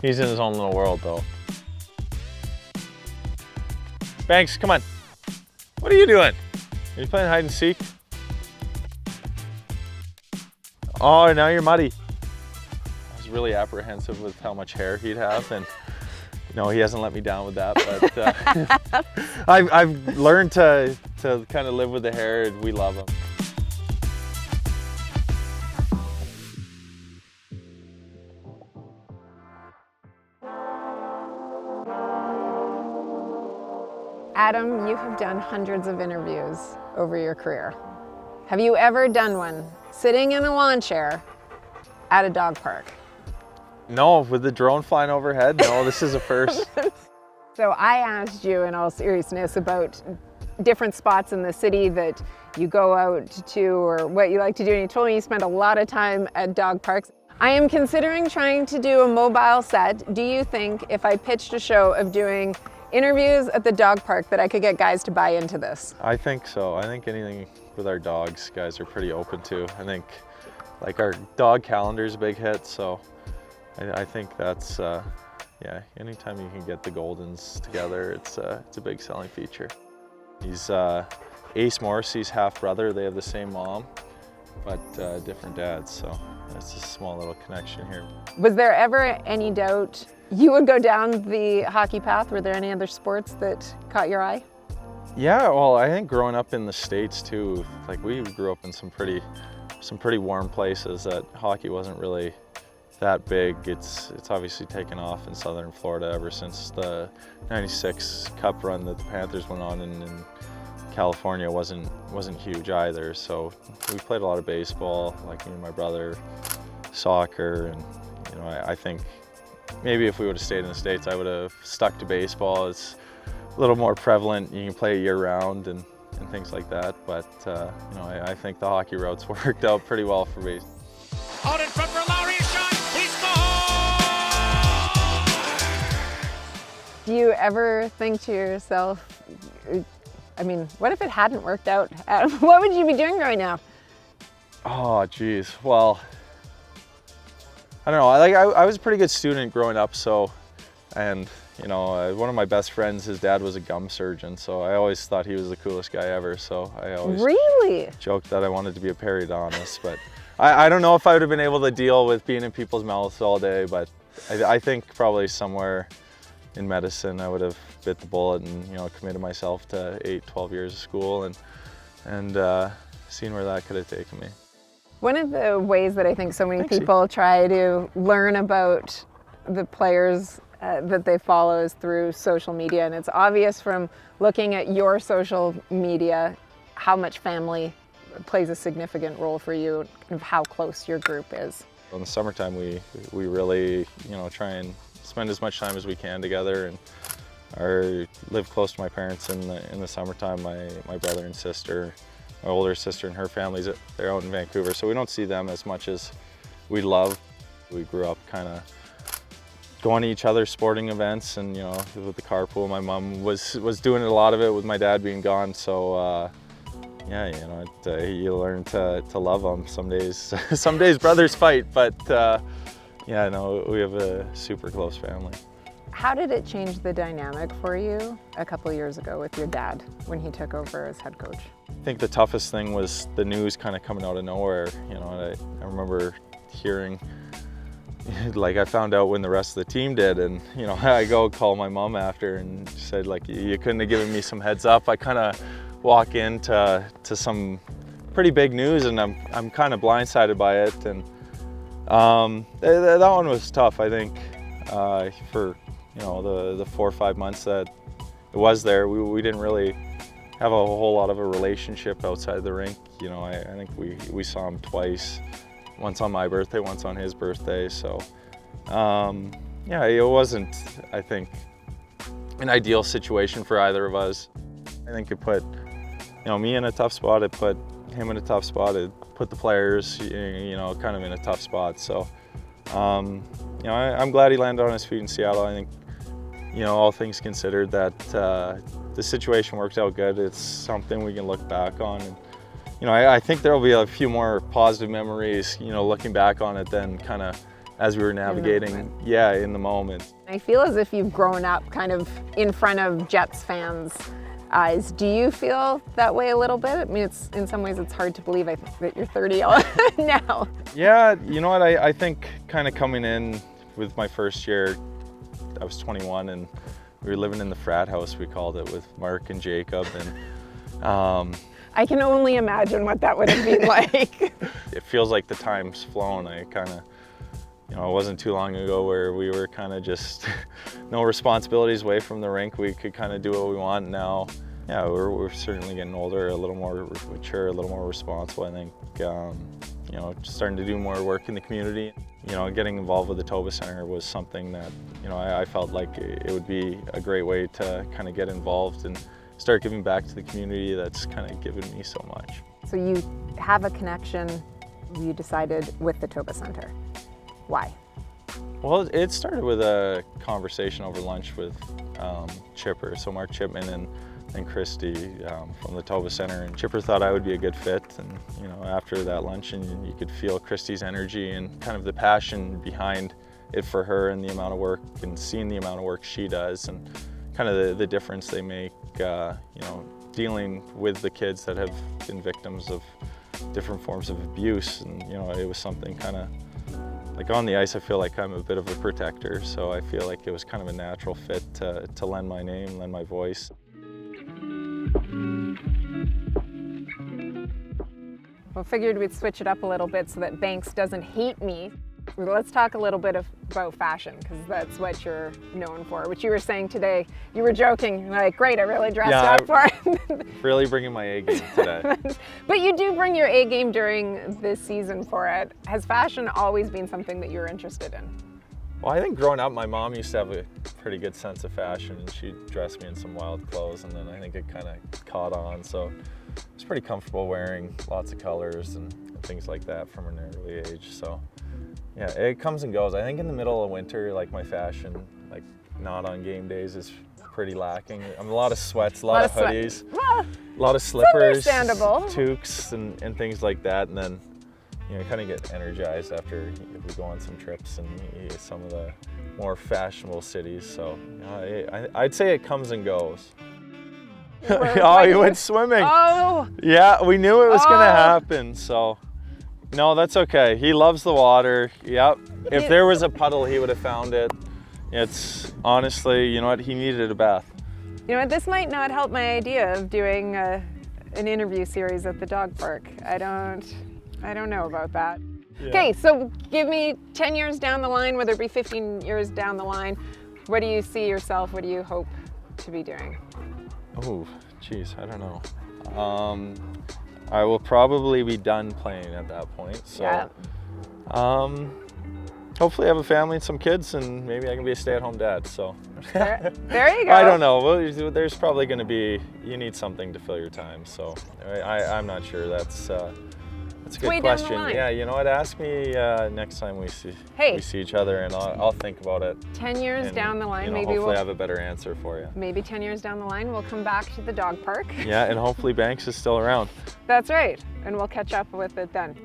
He's in his own little world though. Banks, come on. What are you doing? Are you playing hide and seek? Oh, now you're muddy. I was really apprehensive with how much hair he'd have, and he hasn't let me down with that, but I've learned to kind of live with the hair, and we love him. Adam, you have done hundreds of interviews over your career. Have you ever done one sitting in a lawn chair at a dog park? No, with the drone flying overhead, no, this is a first. So I asked you in all seriousness about different spots in the city that you go out to or what you like to do, and you told me you spend a lot of time at dog parks. I am considering trying to do a mobile set. Do you think if I pitched a show of doing interviews at the dog park that I could get guys to buy into this? I think so. I think anything with our dogs, guys are pretty open to. I think like our dog calendar is a big hit, so I think that's, yeah, anytime you can get the Goldens together, it's a big selling feature. He's Ace Morrissey's half brother. They have the same mom, but different dads, so that's a small little connection here. Was there ever any doubt you would go down the hockey path? Were there any other sports that caught your eye? Yeah, well, I think growing up in the States too, like we grew up in some pretty warm places that hockey wasn't really that big. It's obviously taken off in southern Florida ever since the '96 Cup run that the Panthers went on, and California wasn't huge either. So we played a lot of baseball, like me and my brother, soccer, and I think maybe if we would have stayed in the States, I would have stuck to baseball. It's a little more prevalent. You can play year round and things like that. But I think the hockey routes worked out pretty well for me. Out in front for Lowry, shot, he scores! Do you ever think to yourself, I mean, what if it hadn't worked out? What would you be doing right now? Oh, geez. Well, I don't know. I was a pretty good student growing up, so, and one of my best friends, his dad was a gum surgeon, so I always thought he was the coolest guy ever. So I always really joked that I wanted to be a periodontist, but I don't know if I would have been able to deal with being in people's mouths all day. But I think probably somewhere in medicine I would have bit the bullet and committed myself to 8-12 years of school and seen where that could have taken me. One of the ways that I think so many people try to learn about the players that they follow is through social media, and it's obvious from looking at your social media how much family plays a significant role for you and how close your group is. In the summertime we really try and spend as much time as we can together, and live close to my parents in the summertime. My brother and sister, my older sister and her family's they're out in Vancouver, so we don't see them as much as we'd love. We grew up kind of going to each other's sporting events, and with the carpool, my mom was doing a lot of it with my dad being gone. So yeah, you learn to love them. Some days brothers fight, but yeah, no, we have a super close family. How did it change the dynamic for you a couple years ago with your dad when he took over as head coach? I think the toughest thing was the news kind of coming out of nowhere. I remember hearing, like I found out when the rest of the team did, and I go call my mom after and she said, like, you couldn't have given me some heads up. I kind of walk into some pretty big news, and I'm kind of blindsided by it, and that one was tough. I think for the 4 or 5 months that it was there, we didn't really have a whole lot of a relationship outside the rink. I think we saw him twice, once on my birthday, once on his birthday. So yeah, it wasn't, I think, an ideal situation for either of us. I think it put me in a tough spot. It put him in a tough spot. It put the players kind of in a tough spot. So I'm glad he landed on his feet in Seattle. I think all things considered, that the situation worked out good. It's something we can look back on, and I think there will be a few more positive memories looking back on it than kind of as we were navigating, in the moment. I feel as if you've grown up kind of in front of Jets fans' eyes. Do you feel that way a little bit? I mean, it's in some ways it's hard to believe, I think, that you're 30 now. Yeah, you know what, I think kind of coming in with my first year, I was 21 and we were living in the frat house, we called it, with Mark and Jacob, and I can only imagine what that would have been like. it feels like the time's flown. I kind of, it wasn't too long ago where we were kind of just no responsibilities away from the rink. We could kind of do what we want now. Yeah, we're certainly getting older, a little more mature, a little more responsible, I think. Just starting to do more work in the community. Getting involved with the Toba Center was something that, I felt like it would be a great way to kind of get involved and start giving back to the community that's kind of given me so much. So you have a connection, you decided, with the Toba Center. Why? Well, it started with a conversation over lunch with Chipper, so Mark Chipman and Christy from the Toba Center, and Chipper thought I would be a good fit, and after that lunch, and you could feel Christy's energy and kind of the passion behind it for her, and the amount of work, and seeing the amount of work she does, and kind of the difference they make, dealing with the kids that have been victims of different forms of abuse, and it was something kind of like on the ice. I feel like I'm a bit of a protector, so I feel like it was kind of a natural fit to lend my name, lend my voice. Well, figured we'd switch it up a little bit so that Banks doesn't hate me. Let's talk a little bit about fashion, because that's what you're known for. Which you were saying today, you were joking, like, great, I really dressed up for it. Really bringing my A game today. But you do bring your A game during this season for it. Has fashion always been something that you're interested in? Well, I think growing up, my mom used to have a pretty good sense of fashion, and she'd dress me in some wild clothes, and then I think it kind of caught on. So I was pretty comfortable wearing lots of colors and things like that from an early age. So yeah, it comes and goes. I think in the middle of winter, like, my fashion, like, not on game days, is pretty lacking. A lot of sweats, a lot of hoodies, well, a lot of slippers, understandable. toques, and things like that. And then, kind of get energized after if we go on some trips and some of the more fashionable cities. So I'd say it comes and goes. Oh, you went swimming. Oh! Yeah, we knew it was going to happen, so. No, that's okay. He loves the water. Yep. If there was a puddle, he would have found it. It's honestly, you know what? He needed a bath. You know what? This might not help my idea of doing an interview series at the dog park. I don't know about that. Yeah. Okay, so give me 10 years down the line, whether it be 15 years down the line. What do you see yourself? What do you hope to be doing? Oh, geez, I don't know. I will probably be done playing at that point. So, yeah. Hopefully I have a family and some kids, and maybe I can be a stay-at-home dad. So there you go. I don't know. Well, there's probably going to be, you need something to fill your time. So I'm not sure. That's a good way down the question. line. Yeah, you know what? Ask me next time we see each other, and I'll think about it. 10 years down the line, maybe hopefully we'll have a better answer for you. Maybe 10 years down the line, we'll come back to the dog park. Yeah, and hopefully Banks is still around. That's right, and we'll catch up with it then.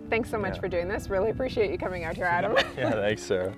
Thanks so much for doing this. Really appreciate you coming out here, Adam. Yeah, thanks, Sarah.